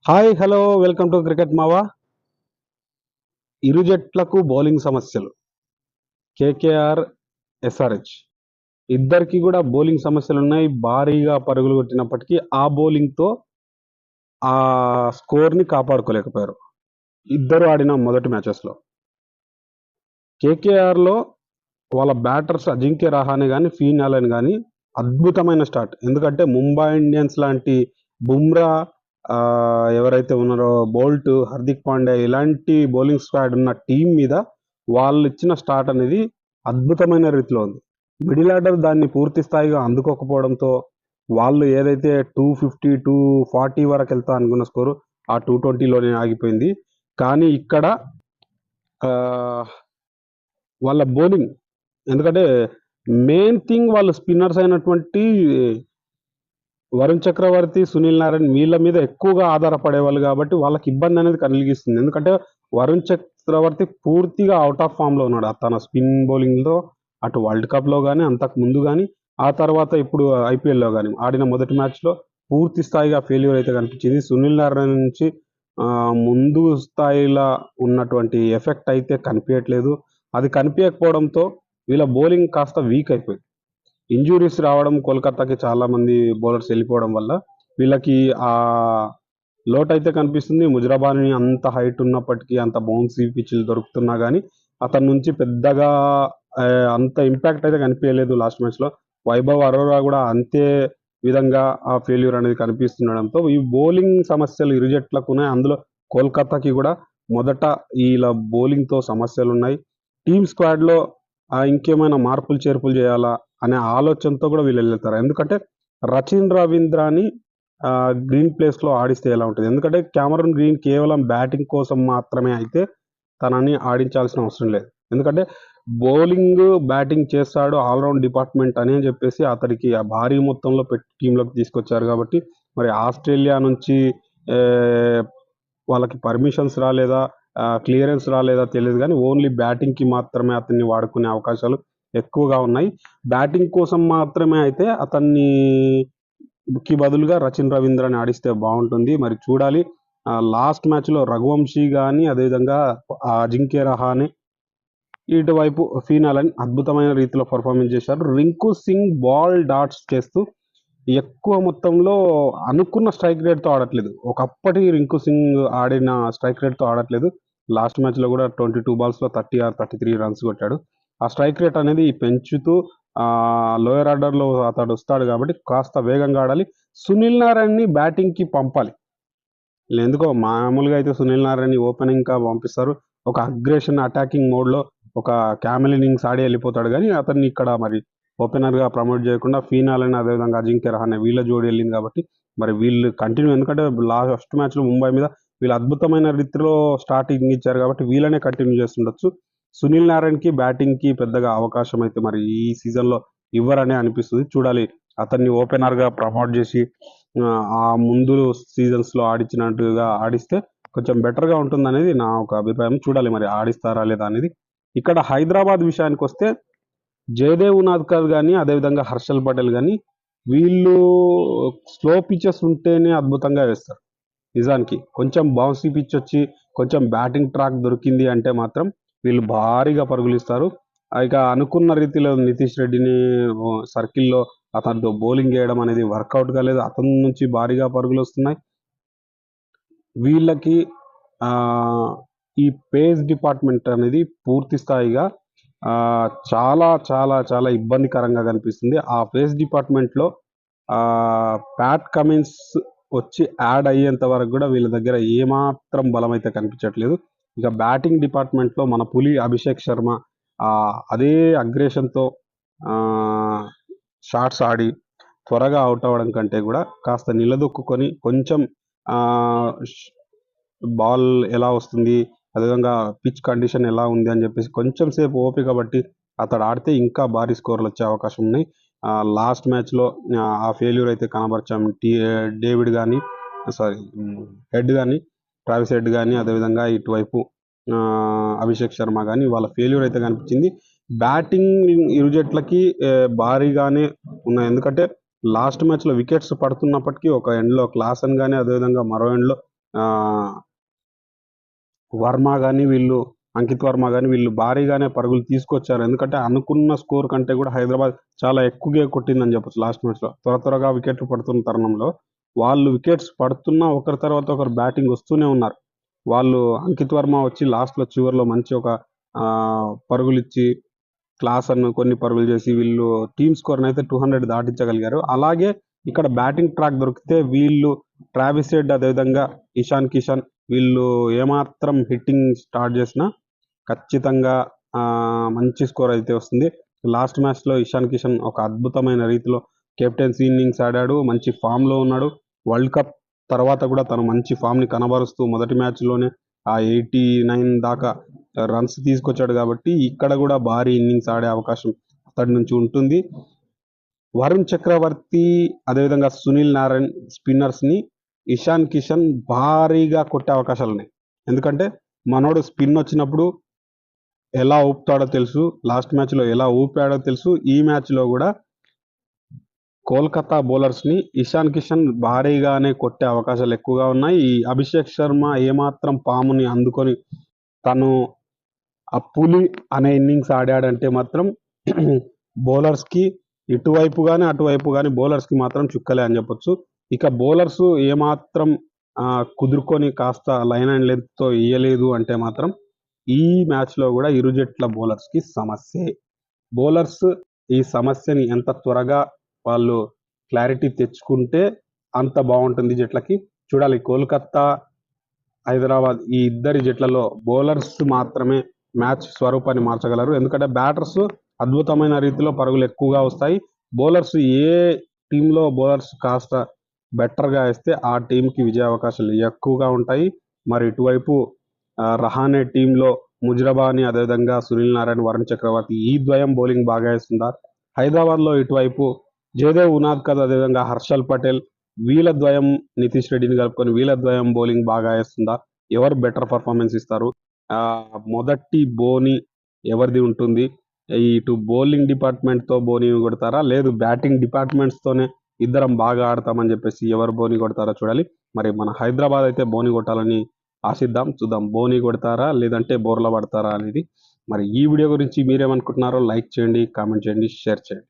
Hi hello welcome to cricket మావా. ఇరు జట్లకు bowling సమస్యలు. కేకేఆర్, ఎస్ఆర్హెచ్ ఇద్దరికి కూడా బౌలింగ్ సమస్యలు ఉన్నాయి. భారీగా పరుగులు కొట్టినప్పటికీ ఆ బౌలింగ్తో ఆ స్కోర్ని కాపాడుకోలేకపోయారు ఇద్దరు ఆడిన మొదటి మ్యాచెస్లో. కేకేఆర్లో వాళ్ళ బ్యాటర్స్ అజింక్య రహానే కానీ ఫీన్ అలెన్ కానీ అద్భుతమైన స్టార్ట్. ఎందుకంటే ముంబై ఇండియన్స్ లాంటి బుమ్రా ఎవరైతే ఉన్నారో బోల్ట్, హార్దిక్ పాండ్యా ఇలాంటి బౌలింగ్ స్క్వాడ్ ఉన్న టీం మీద వాళ్ళు ఇచ్చిన స్టార్ట్ అనేది అద్భుతమైన రీతిలో ఉంది. మిడిల్ ఆర్డర్ దాన్ని పూర్తి స్థాయిగా అందుకోకపోవడంతో వాళ్ళు ఏదైతే 250, 240 వరకు వెళ్తా అనుకున్న స్కోరు ఆ 220లోనే ఆగిపోయింది. కానీ ఇక్కడ వాళ్ళ బౌలింగ్, ఎందుకంటే మెయిన్ థింగ్ వాళ్ళు స్పిన్నర్స్ అయినటువంటి వరుణ్ చక్రవర్తి, సునీల్ నారాయణ్ వీళ్ళ మీద ఎక్కువగా ఆధారపడేవాళ్ళు కాబట్టి వాళ్ళకి ఇబ్బంది అనేది కలిగిస్తుంది. ఎందుకంటే వరుణ్ చక్రవర్తి పూర్తిగా అవుట్ ఆఫ్ ఫామ్లో ఉన్నాడు. తన స్పిన్ బౌలింగ్లో అటు వరల్డ్ కప్లో కానీ అంతకు ముందు కానీ ఆ తర్వాత ఇప్పుడు ఐపీఎల్లో కానీ ఆడిన మొదటి మ్యాచ్లో పూర్తి స్థాయిగా ఫెయిల్యూర్ అయితే కనిపించింది. సునీల్ నారాయణ్ నుంచి ముందు స్థాయిలో ఉన్నటువంటి ఎఫెక్ట్ అయితే కనిపించట్లేదు. అది కనిపించకపోవడంతో వీళ్ళ బౌలింగ్ కాస్త వీక్ అయిపోయింది. ఇంజురీస్ రావడం, కోల్కతాకి చాలామంది బౌలర్స్ వెళ్ళిపోవడం వల్ల వీళ్ళకి ఆ లోటు అయితే కనిపిస్తుంది. ముజరాబాని అంత హైట్ ఉన్నప్పటికీ, అంత బౌన్సీ పిచ్లు దొరుకుతున్నా కానీ అతని నుంచి పెద్దగా అంత ఇంపాక్ట్ అయితే కనిపించలేదు లాస్ట్ మ్యాచ్లో. వైభవ్ అరోరా కూడా అంతే విధంగా ఆ ఫెయిల్యూర్ అనేది కనిపిస్తుండడంతో ఈ బౌలింగ్ సమస్యలు ఇరు జట్లకు ఉన్నాయి. అందులో కోల్కతాకి కూడా మొదట వీళ్ళ బౌలింగ్తో సమస్యలు ఉన్నాయి. టీమ్ స్క్వాడ్లో ఇంకేమైనా మార్పులు చేర్పులు చేయాలా అనే ఆలోచనతో కూడా వీళ్ళు వెళ్తారు. ఎందుకంటే రచిన్ రవీంద్రాని గ్రీన్ ప్లేస్లో ఆడిస్తే ఎలా ఉంటుంది? ఎందుకంటే క్యామరూన్ గ్రీన్ కేవలం బ్యాటింగ్ కోసం మాత్రమే అయితే తనని ఆడించాల్సిన అవసరం లేదు. ఎందుకంటే బౌలింగ్, బ్యాటింగ్ చేస్తాడు, ఆల్రౌండ్ డిపార్ట్మెంట్ అని చెప్పేసి అతడికి ఆ భారీ మొత్తంలో పెట్టి టీంలోకి తీసుకొచ్చారు. కాబట్టి మరి ఆస్ట్రేలియా నుంచి వాళ్ళకి పర్మిషన్స్ రాలేదా, క్లియరెన్స్ రాలేదా తెలియదు కానీ ఓన్లీ బ్యాటింగ్కి మాత్రమే అతన్ని వాడుకునే అవకాశాలు ఎక్కువగా ఉన్నాయి. బ్యాటింగ్ కోసం మాత్రమే అయితే అతనికి బదులుగా రచిన్ రవీంద్రని ఆడిస్తే బాగుంటుంది. మరి చూడాలి. లాస్ట్ మ్యాచ్లో రఘువంశీ కానీ అదేవిధంగా అజింక్య రహానే, ఇటువైపు ఫీన్ అలెన్ అద్భుతమైన రీతిలో పర్ఫార్మెన్స్ చేశారు. రింకు సింగ్ బాల్ డాట్స్ చేస్తూ ఎక్కువ మొత్తంలో అనుకున్న స్ట్రైక్ రేట్తో ఆడట్లేదు. ఒకప్పటి రింకు సింగ్ ఆడిన స్ట్రైక్ రేట్తో ఆడట్లేదు. లాస్ట్ మ్యాచ్లో కూడా 22 బాల్స్లో 30 or 33 రన్స్ కొట్టాడు. ఆ స్ట్రైక్ రేట్ అనేది పెంచుతూ లోయర్ ఆర్డర్లో అతడు వస్తాడు కాబట్టి కాస్త వేగంగా ఆడాలి. సునీల్ నారాయణ్ని బ్యాటింగ్కి పంపాలి. ఎందుకో మామూలుగా అయితే సునీల్ నారాయణ్ని ఓపెనింగ్గా పంపిస్తారు. ఒక అగ్రెషన్ అటాకింగ్ మోడ్లో ఒక క్యామెల్ ఇన్నింగ్స్ ఆడి వెళ్ళిపోతాడు. కానీ అతన్ని ఇక్కడ మరి ఓపెనర్గా ప్రమోట్ చేయకుండా ఫీన్ అలెన్ అదేవిధంగా అజింక్య రహానే వీళ్ళ జోడి వెళ్ళింది కాబట్టి మరి వీళ్ళు కంటిన్యూ, ఎందుకంటే లాస్ట్ మ్యాచ్లో ముంబై మీద వీళ్ళు అద్భుతమైన రీతిలో స్టార్టింగ్ ఇచ్చారు కాబట్టి వీళ్ళనే కంటిన్యూ చేస్తుండొచ్చు. సునీల్ నారాయణ్కి బ్యాటింగ్కి పెద్దగా అవకాశం అయితే మరి ఈ సీజన్లో ఇవ్వరనే అనిపిస్తుంది. చూడాలి. అతన్ని ఓపెనర్గా ప్రమోట్ చేసి ఆ ముందు సీజన్స్లో ఆడించినట్టుగా ఆడిస్తే కొంచెం బెటర్గా ఉంటుందనేది నా ఒక అభిప్రాయం. చూడాలి మరి ఆడిస్తారా లేదా అనేది. ఇక్కడ హైదరాబాద్ విషయానికి వస్తే జయదేవ్ ఉనాద్కర్ కానీ అదేవిధంగా హర్షల్ పటేల్ కానీ వీళ్ళు స్లో పిచెస్ ఉంటేనే అద్భుతంగా వేస్తారు. నిజానికి కొంచెం బౌన్సీ పిచ్ వచ్చి కొంచెం బ్యాటింగ్ ట్రాక్ దొరికింది అంటే మాత్రం వీళ్ళు భారీగా పరుగులు ఇస్తారు. ఇక అనుకున్న రీతిలో నితీష్ రెడ్డిని సర్కిల్లో అతనితో బౌలింగ్ చేయడం అనేది వర్కౌట్ కాలేదు. అతని నుంచి భారీగా పరుగులు వస్తున్నాయి. వీళ్ళకి ఈ పేస్ డిపార్ట్మెంట్ అనేది పూర్తి స్థాయిగా చాలా చాలా చాలా ఇబ్బందికరంగా కనిపిస్తుంది. ఆ పేస్ డిపార్ట్మెంట్లో ప్యాట్ కమిన్స్ వచ్చి యాడ్ అయ్యేంత వరకు కూడా వీళ్ళ దగ్గర ఏమాత్రం బలం అయితే కనిపించట్లేదు. ఇక బ్యాటింగ్ డిపార్ట్మెంట్లో మన పులి అభిషేక్ శర్మ అదే అగ్రెషన్తో షాట్స్ ఆడి త్వరగా అవుట్ అవ్వడం కంటే కూడా కాస్త నిలదొక్కుని కొంచెం బాల్ ఎలా వస్తుంది, అదేవిధంగా పిచ్ కండిషన్ ఎలా ఉంది అని చెప్పేసి కొంచెం సేపు ఓపిక బట్టి అతడు ఆడితే ఇంకా భారీ స్కోర్లు వచ్చే అవకాశం ఉన్నాయి. లాస్ట్ మ్యాచ్లో ఆ ఫెయిల్యూర్ అయితే కనబరిచాం. డేవిడ్ కానీ హెడ్ కానీ, ట్రావిస్ హెడ్ కానీ అదేవిధంగా ఇటువైపు అభిషేక్ శర్మ కానీ వాళ్ళ ఫెయిల్యూర్ అయితే కనిపించింది. బ్యాటింగ్ ఇరు జట్లకి భారీగానే ఉన్నాయి. ఎందుకంటే లాస్ట్ మ్యాచ్లో వికెట్స్ పడుతున్నప్పటికీ ఒక ఎండ్లో క్లాసన్ కానీ అదేవిధంగా మరో ఎండ్లో వర్మ కానీ వీళ్ళు అంకిత్ వర్మ కానీ వీళ్ళు భారీగానే పరుగులు తీసుకొచ్చారు. ఎందుకంటే అనుకున్న స్కోర్ కంటే కూడా హైదరాబాద్ చాలా ఎక్కువగా కొట్టిందని చెప్పొచ్చు లాస్ట్ మ్యాచ్లో. త్వరగా వికెట్లు పడుతున్న తరుణంలో వాళ్ళు వికెట్స్ పడుతున్నా ఒకరి తర్వాత ఒకరు బ్యాటింగ్ వస్తూనే ఉన్నారు. వాళ్ళు అంకిత్ వర్మ వచ్చి లాస్ట్లో చివరిలో మంచి ఒక పరుగులు ఇచ్చి క్లాస్ అన్న కొన్ని పరుగులు చేసి వీళ్ళు టీమ్ స్కోర్ని అయితే 200 దాటించగలిగారు. అలాగే ఇక్కడ బ్యాటింగ్ ట్రాక్ దొరికితే వీళ్ళు ట్రావిస్ హెడ్ అదేవిధంగా ఇషాన్ కిషన్ వీళ్ళు ఏమాత్రం హిట్టింగ్ స్టార్ట్ చేసినా ఖచ్చితంగా మంచి స్కోర్ అయితే వస్తుంది. లాస్ట్ మ్యాచ్లో ఇషాన్ కిషన్ ఒక అద్భుతమైన రీతిలో కెప్టెన్సీ ఇన్నింగ్స్ ఆడాడు. మంచి ఫామ్లో ఉన్నాడు. వరల్డ్ కప్ తర్వాత కూడా తను మంచి ఫామ్ని కనబరుస్తూ మొదటి మ్యాచ్లోనే ఆ 89 దాకా రన్స్ తీసుకొచ్చాడు కాబట్టి ఇక్కడ కూడా భారీ ఇన్నింగ్స్ ఆడే అవకాశం అతడి నుంచి ఉంటుంది. వరుణ్ చక్రవర్తి అదేవిధంగా సునీల్ నారాయణ్ స్పిన్నర్స్ని ఇషాన్ కిషన్ భారీగా కొట్టే అవకాశాలు ఉన్నాయి. ఎందుకంటే మనోడు స్పిన్ వచ్చినప్పుడు ఎలా ఊపుతాడో తెలుసు, లాస్ట్ మ్యాచ్లో ఎలా ఊపాడో తెలుసు. ఈ మ్యాచ్లో కూడా కోల్కతా బౌలర్స్ని ఇషాన్ కిషన్ భారీగానే కొట్టే అవకాశాలు ఎక్కువగా ఉన్నాయి. ఈ అభిషేక్ శర్మ ఏమాత్రం పాముని అందుకొని తను ఆ పులి అనే ఇన్నింగ్స్ ఆడాడంటే మాత్రం బౌలర్స్కి ఇటువైపు కానీ అటువైపు కానీ బౌలర్స్కి మాత్రం చుక్కలే అని చెప్పొచ్చు. ఇక బౌలర్స్ ఏమాత్రం కుదురుకొని కాస్త లైన్ అండ్ లెంత్తో ఇయ్యలేదు అంటే మాత్రం ఈ మ్యాచ్లో కూడా ఇరు జట్ల బౌలర్స్కి సమస్యే. బౌలర్స్ ఈ సమస్యని ఎంత త్వరగా వాళ్ళు క్లారిటీ తెచ్చుకుంటే అంత బాగుంటుంది జట్లకి. చూడాలి, కోల్కతా హైదరాబాద్ ఈ ఇద్దరి జట్లలో బౌలర్స్ మాత్రమే మ్యాచ్ స్వరూపాన్ని మార్చగలరు. ఎందుకంటే బ్యాటర్స్ అద్భుతమైన రీతిలో పరుగులు ఎక్కువగా వస్తాయి. బౌలర్స్ ఏ టీంలో బౌలర్స్ కాస్త బెటర్గా వేస్తే ఆ టీంకి విజయ అవకాశాలు ఎక్కువగా ఉంటాయి. మరి ఇటువైపు రహానే టీంలో ముజరబాని అదేవిధంగా సునీల్ నారాయణ, వరుణ్ చక్రవర్తి ఈ ద్వయం బౌలింగ్ బాగా వేస్తుందా? హైదరాబాద్లో ఇటువైపు జయదేవ్ ఉనాద్కర్ అదేవిధంగా హర్షల్ పటేల్ వీళ్ళ ద్వయం, నితీష్ రెడ్డిని కలుపుకొని వీళ్ళ ద్వయం బౌలింగ్ బాగా వేస్తుందా? ఎవరు బెటర్ పర్ఫార్మెన్స్ ఇస్తారు? మొదటి బోని ఎవరిది ఉంటుంది? ఇటు బౌలింగ్ డిపార్ట్మెంట్తో బోని కొడతారా, లేదు బ్యాటింగ్ డిపార్ట్మెంట్స్తోనే ఇద్దరం బాగా ఆడతామని చెప్పేసి ఎవరు బోని కొడతారో చూడాలి. మరి మన హైదరాబాద్ అయితే బోని కొట్టాలని ఆశిద్దాం, చూద్దాం బోని కొడతారా లేదంటే బోర్ల పడతారా అనేది. మరి ఈ వీడియో గురించి మీరేమనుకుంటున్నారో లైక్ చేయండి, కామెంట్ చేయండి, షేర్ చేయండి.